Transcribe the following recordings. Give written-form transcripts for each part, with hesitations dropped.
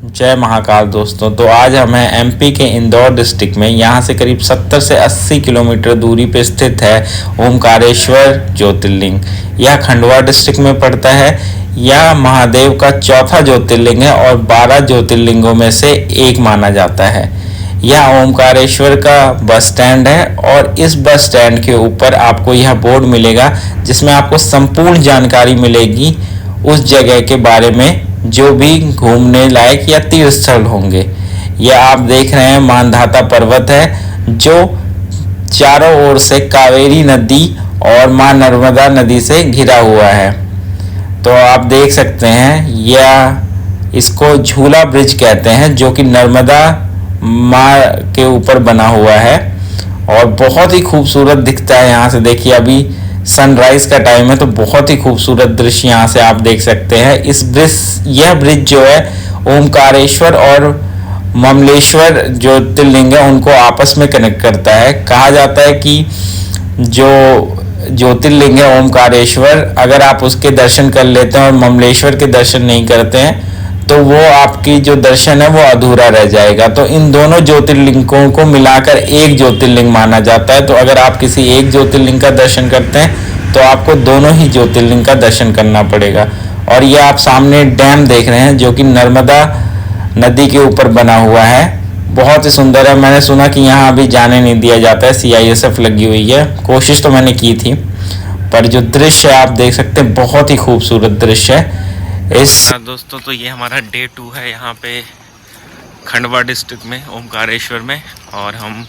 जय महाकाल दोस्तों। तो आज हम हैं एमपी के इंदौर डिस्ट्रिक्ट में। यहाँ से करीब 70 से 80 किलोमीटर दूरी पे स्थित है ओमकारेश्वर ज्योतिर्लिंग। यह खंडवा डिस्ट्रिक्ट में पड़ता है। यह महादेव का चौथा ज्योतिर्लिंग है और 12 ज्योतिर्लिंगों में से एक माना जाता है। यह ओमकारेश्वर का बस स्टैंड है और इस बस स्टैंड के ऊपर आपको यह बोर्ड मिलेगा जिसमें आपको संपूर्ण जानकारी मिलेगी उस जगह के बारे में जो भी घूमने लायक या तीर्थ स्थल होंगे। यह आप देख रहे हैं मानधाता पर्वत है जो चारों ओर से कावेरी नदी और मां नर्मदा नदी से घिरा हुआ है। तो आप देख सकते हैं यह इसको झूला ब्रिज कहते हैं जो कि नर्मदा मां के ऊपर बना हुआ है और बहुत ही खूबसूरत दिखता है। यहाँ से देखिए अभी सनराइज का टाइम है तो बहुत ही खूबसूरत दृश्य यहाँ से आप देख सकते हैं। यह ब्रिज जो है ओमकारेश्वर और ममलेश्वर ज्योतिर्लिंग है उनको आपस में कनेक्ट करता है। कहा जाता है कि जो ज्योतिर्लिंग है ओमकारेश्वर, अगर आप उसके दर्शन कर लेते हैं और ममलेश्वर के दर्शन नहीं करते हैं तो वो आपकी जो दर्शन है वो अधूरा रह जाएगा। तो इन दोनों ज्योतिर्लिंगों को मिलाकर एक ज्योतिर्लिंग माना जाता है। तो अगर आप किसी एक ज्योतिर्लिंग का दर्शन करते हैं तो आपको दोनों ही ज्योतिर्लिंग का दर्शन करना पड़ेगा। और ये आप सामने डैम देख रहे हैं जो कि नर्मदा नदी के ऊपर बना हुआ है। बहुत ही सुंदर है। मैंने सुना कि यहाँ अभी जाने नहीं दिया जाता है, CISF लगी हुई है। कोशिश तो मैंने की थी, पर जो दृश्य आप देख सकते हैं बहुत ही खूबसूरत दृश्य है। दोस्तों तो ये हमारा डे 2 है यहाँ पे खंडवा डिस्ट्रिक्ट में ओमकारेश्वर में, और हम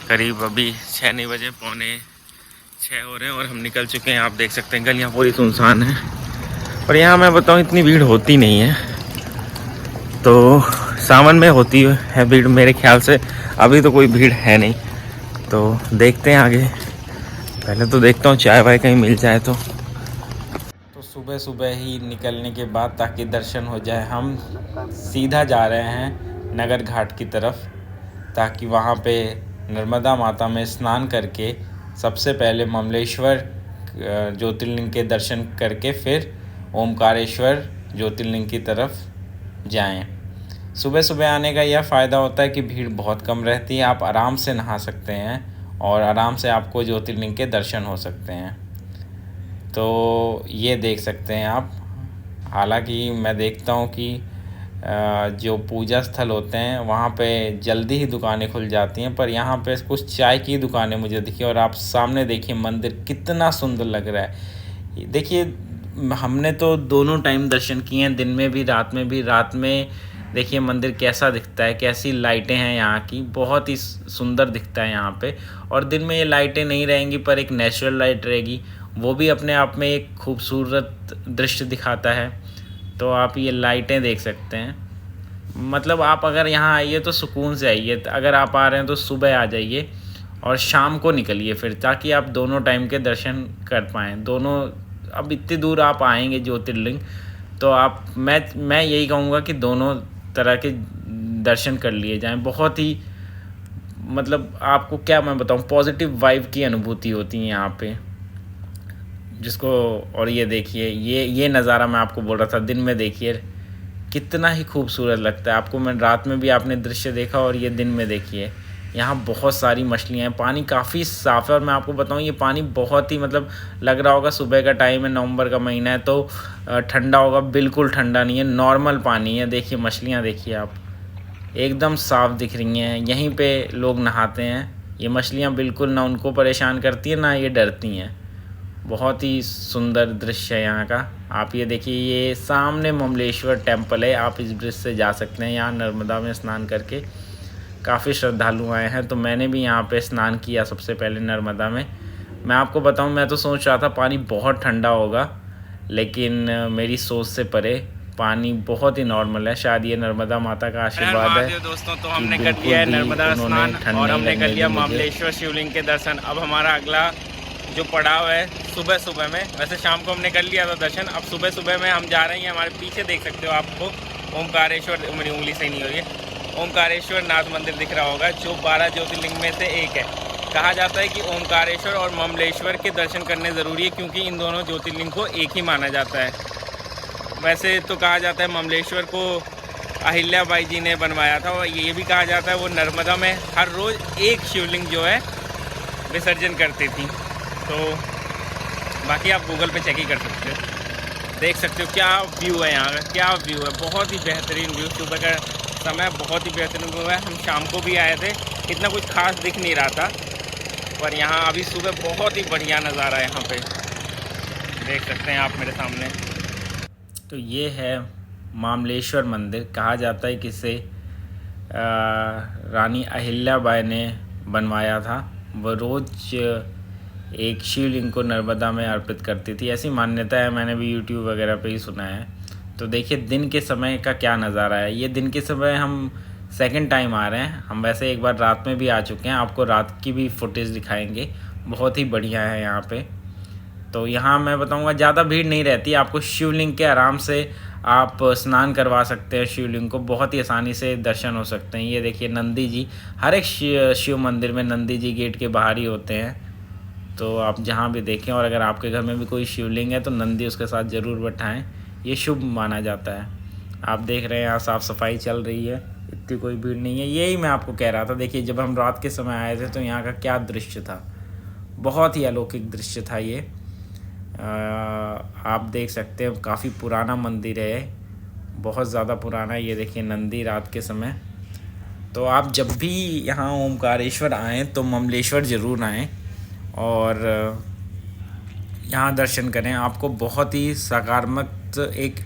करीब अभी 6 नहीं बजे 5:45 हो रहे हैं और हम निकल चुके हैं। आप देख सकते हैं गलियाँ पूरी सुनसान है और यहाँ मैं बताऊँ इतनी भीड़ होती नहीं है। तो सावन में होती है भीड़ मेरे ख्याल से, अभी तो कोई भीड़ है नहीं। तो देखते हैं आगे, पहले तो देखता हूँ चाय वाय कहीं मिल जाए। तो सुबह सुबह ही निकलने के बाद ताकि दर्शन हो जाए, हम सीधा जा रहे हैं नगर घाट की तरफ ताकि वहाँ पे नर्मदा माता में स्नान करके सबसे पहले ममलेश्वर ज्योतिर्लिंग के दर्शन करके फिर ओमकारेश्वर ज्योतिर्लिंग की तरफ जाएं। सुबह सुबह आने का यह फ़ायदा होता है कि भीड़ बहुत कम रहती है, आप आराम से नहा सकते हैं और आराम से आपको ज्योतिर्लिंग के दर्शन हो सकते हैं। तो ये देख सकते हैं आप। हालांकि मैं देखता हूँ कि जो पूजा स्थल होते हैं वहाँ पे जल्दी ही दुकानें खुल जाती हैं, पर यहाँ पे कुछ चाय की दुकानें मुझे दिखी। और आप सामने देखिए मंदिर कितना सुंदर लग रहा है। देखिए हमने तो दोनों टाइम दर्शन किए हैं, दिन में भी रात में भी। रात में देखिए मंदिर कैसा दिखता है, कैसी लाइटें हैं यहाँ की, बहुत ही सुंदर दिखता है यहाँ पे। और दिन में ये लाइटें नहीं रहेंगी पर एक नेचुरल लाइट रहेगी, वो भी अपने आप में एक खूबसूरत दृश्य दिखाता है। तो आप ये लाइटें देख सकते हैं। मतलब आप अगर यहाँ आइए तो सुकून से आइए। अगर आप आ रहे हैं तो सुबह आ जाइए और शाम को निकलिए फिर, ताकि आप दोनों टाइम के दर्शन कर पाएँ। दोनों अब इतनी दूर आप आएंगे ज्योतिर्लिंग तो आप मैं यही कहूँगा कि दोनों तरह के दर्शन कर लिए जाएं। बहुत ही मतलब आपको क्या मैं बताऊँ, पॉजिटिव वाइब की अनुभूति होती है यहाँ पे जिसको। और ये देखिए ये नज़ारा मैं आपको बोल रहा था, दिन में देखिए कितना ही खूबसूरत लगता है आपको। मैं रात में भी आपने दृश्य देखा और ये दिन में देखिए। यहाँ बहुत सारी मछलियाँ हैं, पानी काफ़ी साफ़ है। और मैं आपको बताऊँ ये पानी बहुत ही मतलब लग रहा होगा सुबह का टाइम है, नवंबर का महीना है तो ठंडा होगा, बिल्कुल ठंडा नहीं है, नॉर्मल पानी है। देखिए मछलियाँ देखिए आप, एकदम साफ़ दिख रही हैं। यहीं पे लोग नहाते हैं। ये मछलियाँ बिल्कुल ना उनको परेशान करती हैं ना ये डरती हैं। बहुत ही सुंदर दृश्य है यहाँ का। आप ये देखिए, ये सामने ममलेश्वर टेम्पल है, आप इस ब्रिज से जा सकते हैं। यहाँ नर्मदा में स्नान करके काफ़ी श्रद्धालु आए हैं, तो मैंने भी यहाँ पे स्नान किया सबसे पहले नर्मदा में। मैं आपको बताऊँ, मैं तो सोच रहा था पानी बहुत ठंडा होगा, लेकिन मेरी सोच से परे पानी बहुत ही नॉर्मल है। शायद ये नर्मदा माता का आशीर्वाद है। दोस्तों तो हमने कर लिया है नर्मदा स्नान और हमने कर लिया ममलेश्वर शिवलिंग के दर्शन। अब हमारा अगला जो पड़ाव है सुबह सुबह में, वैसे शाम को हमने कर लिया था दर्शन, अब सुबह सुबह में हम जा रहे हैं। हमारे पीछे देख सकते हो आपको ओमकारेश्वर, मेरी उंगली सही नहीं हो रही है, ओमकारेश्वर नाथ मंदिर दिख रहा होगा जो 12 ज्योतिर्लिंग में से एक है। कहा जाता है कि ओमकारेश्वर और ममलेश्वर के दर्शन करने ज़रूरी है क्योंकि इन दोनों ज्योतिर्लिंग को एक ही माना जाता है। वैसे तो कहा जाता है ममलेश्वर को अहिल्याबाई जी ने बनवाया था। और ये भी कहा जाता है वो नर्मदा में हर रोज़ एक शिवलिंग जो है विसर्जन करती थी। तो बाकी आप गूगल पे चेक ही कर सकते हो, देख सकते हो क्या व्यू है यहाँ का, क्या व्यू है, बहुत ही बेहतरीन व्यू। सुबह का समय बहुत ही बेहतरीन व्यू है। हम शाम को भी आए थे, इतना कुछ खास दिख नहीं रहा था, पर यहाँ अभी सुबह बहुत ही बढ़िया नज़ारा है यहाँ पे, देख सकते हैं आप मेरे सामने। तो ये है मामलेश्वर मंदिर। कहा जाता है कि इसे रानी अहिल्याबाई ने बनवाया था। वो रोज़ एक शिवलिंग को नर्मदा में अर्पित करती थी, ऐसी मान्यता है। मैंने भी यूट्यूब वगैरह पे ही सुना है। तो देखिए दिन के समय का क्या नज़ारा है। ये दिन के समय हम सेकंड टाइम आ रहे हैं। हम वैसे एक बार रात में भी आ चुके हैं, आपको रात की भी फुटेज दिखाएंगे। बहुत ही बढ़िया है यहाँ पे। तो यहाँ मैं बताऊँगा ज़्यादा भीड़ नहीं रहती। आपको शिवलिंग के आराम से आप स्नान करवा सकते हैं। शिवलिंग को बहुत ही आसानी से दर्शन हो सकते हैं। ये देखिए नंदी जी, हर एक शिव मंदिर में नंदी जी गेट के बाहर ही होते हैं। तो आप जहाँ भी देखें, और अगर आपके घर में भी कोई शिवलिंग है तो नंदी उसके साथ ज़रूर बैठाएं, ये शुभ माना जाता है। आप देख रहे हैं यहाँ साफ़ सफाई चल रही है, इतनी कोई भीड़ नहीं है। यही मैं आपको कह रहा था। देखिए जब हम रात के समय आए थे तो यहाँ का क्या दृश्य था, बहुत ही अलौकिक दृश्य था ये। आप देख सकते हैं काफ़ी पुराना मंदिर है, बहुत ज़्यादा पुराना। ये देखिए नंदी रात के समय। तो आप जब भी यहाँ ओमकारेश्वर आएँ तो ममलेश्वर ज़रूर आएँ और यहाँ दर्शन करें। आपको बहुत ही सकारात्मक एक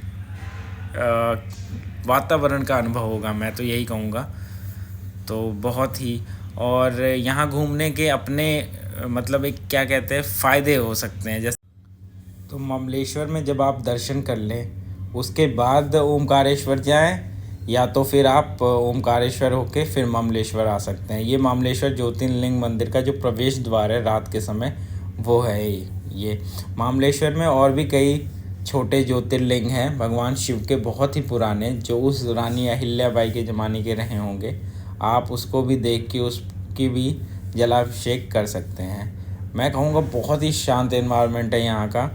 वातावरण का अनुभव होगा, मैं तो यही कहूँगा। तो बहुत ही, और यहाँ घूमने के अपने मतलब एक क्या कहते हैं फ़ायदे हो सकते हैं। जैसे तो ममलेश्वर में जब आप दर्शन कर लें उसके बाद ओमकारेश्वर जाएं, या तो फिर आप ओमकारेश्वर होके फिर ममलेश्वर आ सकते हैं। ये ममलेश्वर ज्योतिर्लिंग मंदिर का जो प्रवेश द्वार है रात के समय वो है ये। ममलेश्वर में और भी कई छोटे ज्योतिर्लिंग हैं भगवान शिव के, बहुत ही पुराने, जो उस रानी अहिल्याबाई के ज़माने के रहे होंगे। आप उसको भी देख के उसकी भी जलाभिषेक कर सकते हैं। मैं कहूँगा बहुत ही शांत एनवायरनमेंट है यहाँ का।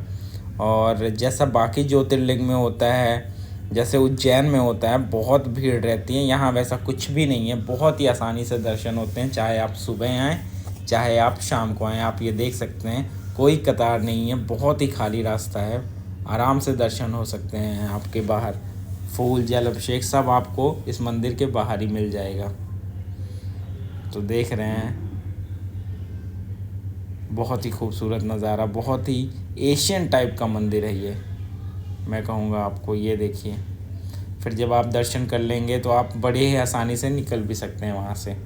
और जैसा बाकी ज्योतिर्लिंग में होता है, जैसे उज्जैन में होता है बहुत भीड़ रहती है, यहाँ वैसा कुछ भी नहीं है। बहुत ही आसानी से दर्शन होते हैं, चाहे आप सुबह आएँ चाहे आप शाम को आएँ। आप ये देख सकते हैं कोई कतार नहीं है, बहुत ही खाली रास्ता है, आराम से दर्शन हो सकते हैं। आपके बाहर फूल जल अभिषेक सब आपको इस मंदिर के बाहर ही मिल जाएगा। तो देख रहे हैं बहुत ही खूबसूरत नज़ारा, बहुत ही एशियन टाइप का मंदिर है ये, मैं कहूँगा आपको। ये देखिए, फिर जब आप दर्शन कर लेंगे तो आप बड़े ही आसानी से निकल भी सकते हैं वहाँ से।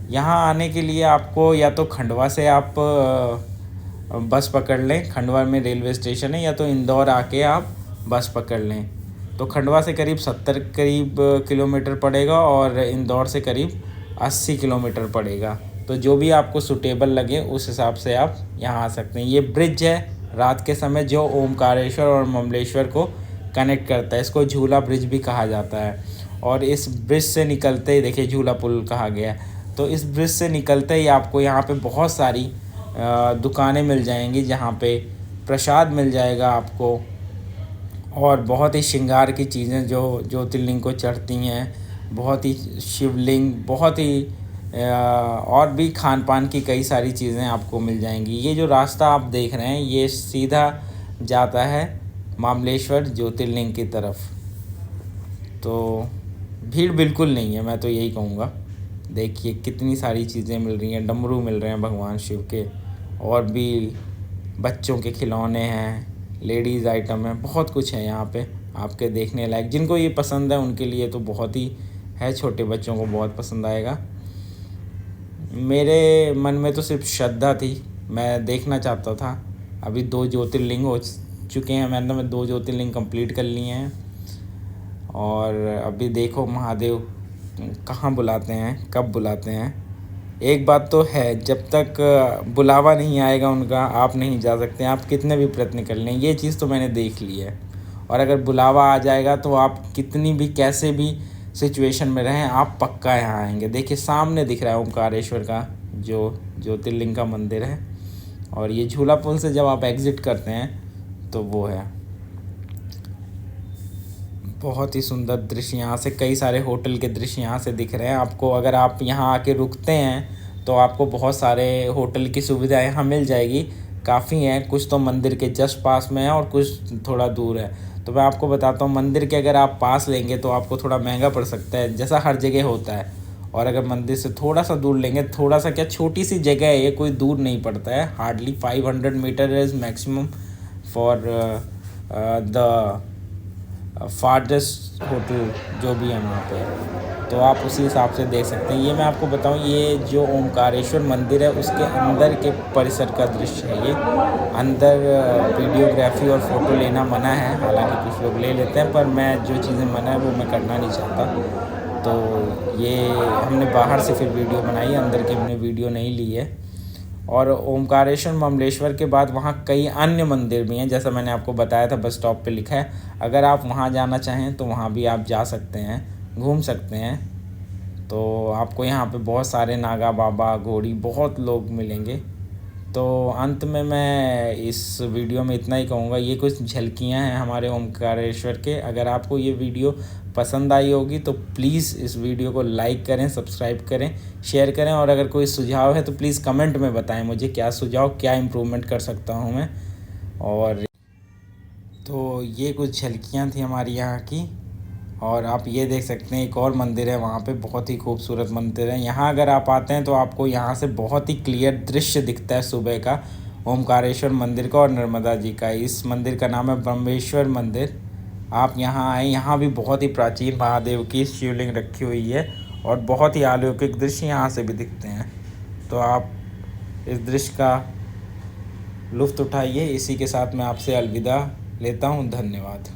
यहाँ आने के लिए आपको या तो खंडवा से आप बस पकड़ लें, खंडवा में रेलवे स्टेशन है, या तो इंदौर आके आप बस पकड़ लें। तो खंडवा से करीब 70 किलोमीटर पड़ेगा और इंदौर से करीब 80 किलोमीटर पड़ेगा। तो जो भी आपको सूटेबल लगे उस हिसाब से आप यहाँ आ सकते हैं। ये ब्रिज है रात के समय जो ओमकारेश्वर और ममलेश्वर को कनेक्ट करता है, इसको झूला ब्रिज भी कहा जाता है। और इस ब्रिज से निकलते ही देखिए झूला पुल कहा गया। तो इस ब्रिज से निकलते ही आपको यहाँ पे बहुत सारी दुकानें मिल जाएंगी, जहाँ पे प्रसाद मिल जाएगा आपको, और बहुत ही श्रृंगार की चीज़ें जो ज्योतिर्लिंग को चढ़ती हैं, बहुत ही शिवलिंग, बहुत ही और भी खान पान की कई सारी चीज़ें आपको मिल जाएंगी। ये जो रास्ता आप देख रहे हैं ये सीधा जाता है मामलेश्वर ज्योतिर्लिंग की तरफ। तो भीड़ बिल्कुल नहीं है, मैं तो यही कहूँगा। देखिए कितनी सारी चीज़ें मिल रही हैं, डमरू मिल रहे हैं भगवान शिव के, और भी बच्चों के खिलौने हैं, लेडीज़ आइटम है, बहुत कुछ है यहाँ पे आपके देखने लायक। जिनको ये पसंद है उनके लिए तो बहुत ही है, छोटे बच्चों को बहुत पसंद आएगा। मेरे मन में तो सिर्फ श्रद्धा थी, मैं देखना चाहता था। अभी 2 ज्योतिर्लिंग हो चुके हैं, मैंने 2 ज्योतिर्लिंग कंप्लीट कर लिए हैं। और अभी देखो महादेव कहाँ बुलाते हैं, कब बुलाते हैं। एक बात तो है, जब तक बुलावा नहीं आएगा उनका आप नहीं जा सकते, आप कितने भी प्रयत्न कर लें। ये चीज़ तो मैंने देख ली है। और अगर बुलावा आ जाएगा तो आप कितनी भी कैसे भी सिचुएशन में रहें आप पक्का यहाँ आएंगे। देखिए सामने दिख रहा है ओमकारेश्वर का जो ज्योतिर्लिंग का मंदिर है, और ये झूला पुल से जब आप एग्ज़िट करते हैं तो वो है। बहुत ही सुंदर दृश्य, यहाँ से कई सारे होटल के दृश्य यहाँ से दिख रहे हैं आपको। अगर आप यहाँ आके रुकते हैं तो आपको बहुत सारे होटल की सुविधा यहाँ मिल जाएगी, काफ़ी हैं। कुछ तो मंदिर के जस्ट पास में है और कुछ थोड़ा दूर है। तो मैं आपको बताता हूँ, मंदिर के अगर आप पास लेंगे तो आपको थोड़ा महंगा पड़ सकता है, जैसा हर जगह होता है। और अगर मंदिर से थोड़ा सा दूर लेंगे, थोड़ा सा क्या, छोटी सी जगह है ये, कोई दूर नहीं पड़ता है, hardly 500 metre is maximum for the farthest hotel जो भी है वहाँ पे। तो आप उसी हिसाब से देख सकते हैं। ये मैं आपको बताऊँ, ये जो ओमकारेश्वर मंदिर है उसके अंदर के परिसर का दृश्य है ये। अंदर वीडियोग्राफी और फ़ोटो लेना मना है, हालांकि कुछ लोग ले लेते हैं, पर मैं जो चीज़ें मना है वो मैं करना नहीं चाहता। तो ये हमने बाहर से फिर वीडियो बनाई, अंदर की हमने वीडियो नहीं ली है। और ओमकारेश्वर ममलेश्वर के बाद वहाँ कई अन्य मंदिर भी हैं, जैसा मैंने आपको बताया था, बस स्टॉप पे लिखा है। अगर आप वहाँ जाना चाहें तो वहाँ भी आप जा सकते हैं, घूम सकते हैं। तो आपको यहाँ पे बहुत सारे नागा बाबा, घोड़ी, बहुत लोग मिलेंगे। तो अंत में मैं इस वीडियो में इतना ही कहूँगा। ये कुछ झलकियाँ हैं हमारे ओमकारेश्वर के। अगर आपको ये वीडियो पसंद आई होगी तो प्लीज़ इस वीडियो को लाइक करें, सब्सक्राइब करें, शेयर करें। और अगर कोई सुझाव है तो प्लीज़ कमेंट में बताएं मुझे, क्या सुझाव, क्या इम्प्रूवमेंट कर सकता हूँ मैं। और तो ये कुछ झलकियाँ थी हमारी यहाँ की। और आप ये देख सकते हैं, एक और मंदिर है वहाँ पे, बहुत ही खूबसूरत मंदिर है। यहाँ अगर आप आते हैं तो आपको यहाँ से बहुत ही क्लियर दृश्य दिखता है सुबह का, ओमकारेश्वर मंदिर का और नर्मदा जी का। इस मंदिर का नाम है ब्रह्मेश्वर मंदिर। आप यहाँ आएँ, यहाँ भी बहुत ही प्राचीन महादेव की शिवलिंग रखी हुई है और बहुत ही अलौकिक दृश्य यहाँ से भी दिखते हैं। तो आप इस दृश्य का लुत्फ़ उठाइए। इसी के साथ मैं आपसे अलविदा लेता हूँ। धन्यवाद।